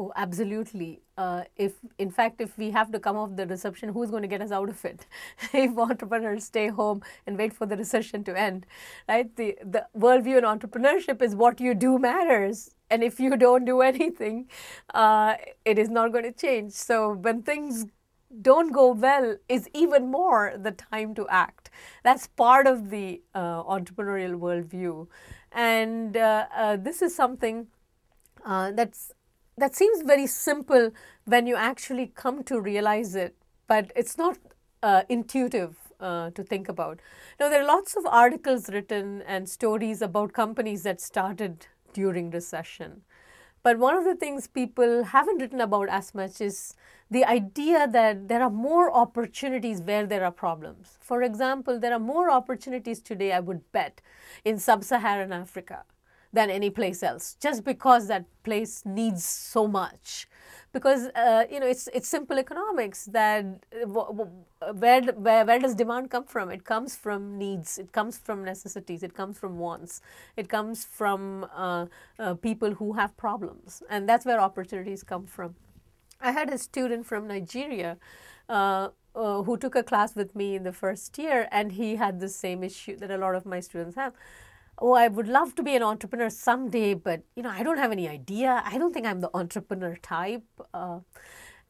Oh, absolutely. In fact, if we have to come off the recession, who's going to get us out of it? If entrepreneurs stay home and wait for the recession to end, right? The worldview in entrepreneurship is what you do matters. And if you don't do anything, it is not going to change. So when things don't go well, is even more the time to act. That's part of the entrepreneurial worldview. And this is something that seems very simple when you actually come to realize it, but it's not intuitive to think about. Now, there are lots of articles written and stories about companies that started during recession. But one of the things people haven't written about as much is the idea that there are more opportunities where there are problems. For example, there are more opportunities today, I would bet, in sub-Saharan Africa than any place else, just because that place needs so much. Because it's simple economics that where does demand come from? It comes from needs, it comes from necessities, it comes from wants, it comes from people who have problems, and that's where opportunities come from. I had a student from Nigeria who took a class with me in the first year, and he had the same issue that a lot of my students have. Oh, I would love to be an entrepreneur someday, but I don't have any idea. I don't think I'm the entrepreneur type.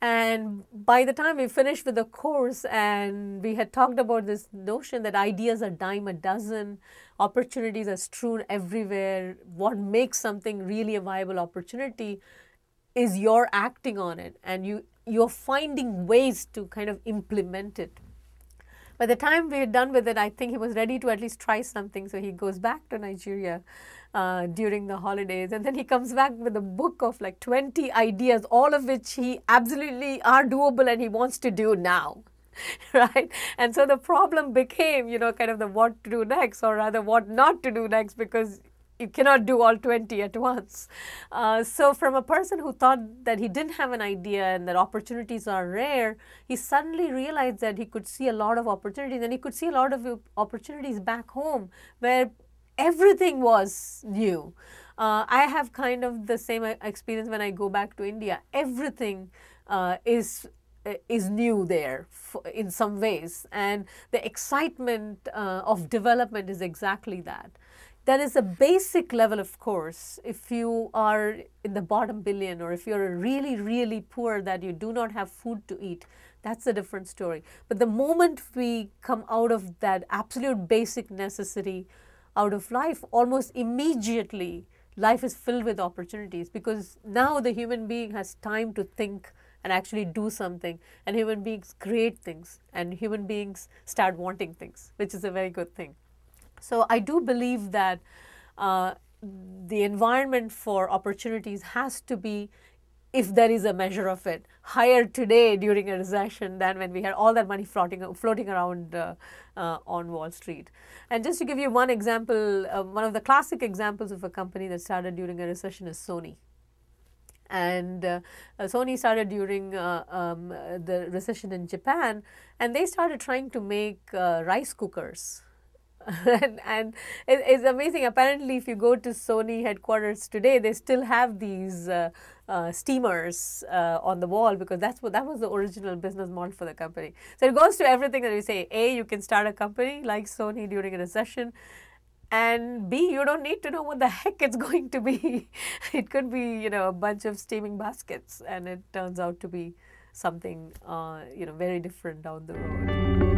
And by the time we finished with the course and we had talked about this notion that ideas are dime a dozen, opportunities are strewn everywhere, what makes something really a viable opportunity is you're acting on it and you're finding ways to kind of implement it. By the time we were done with it, I think he was ready to at least try something. So he goes back to Nigeria during the holidays. And then he comes back with a book of like 20 ideas, all of which he absolutely are doable and he wants to do now. Right? And so the problem became, kind of the what to do next, or rather what not to do next, because you cannot do all 20 at once. So from a person who thought that he didn't have an idea and that opportunities are rare, he suddenly realized that he could see a lot of opportunities, and he could see a lot of opportunities back home where everything was new. I have kind of the same experience when I go back to India. Everything is new there in some ways, and the excitement of development is exactly that. There is a basic level, of course, if you are in the bottom billion, or if you're really, really poor that you do not have food to eat, that's a different story. But the moment we come out of that absolute basic necessity out of life, almost immediately life is filled with opportunities, because now the human being has time to think and actually do something, and human beings create things, and human beings start wanting things, which is a very good thing. So I do believe that the environment for opportunities has to be, if there is a measure of it, higher today during a recession than when we had all that money floating around on Wall Street. And just to give you one example, one of the classic examples of a company that started during a recession is Sony. And Sony started during the recession in Japan, and they started trying to make rice cookers. And it's amazing. Apparently, if you go to Sony headquarters today, they still have these steamers on the wall, because that was the original business model for the company. So it goes to everything that we say. A, you can start a company like Sony during a recession. And B, you don't need to know what the heck it's going to be. It could be, a bunch of steaming baskets, and it turns out to be something, very different down the road.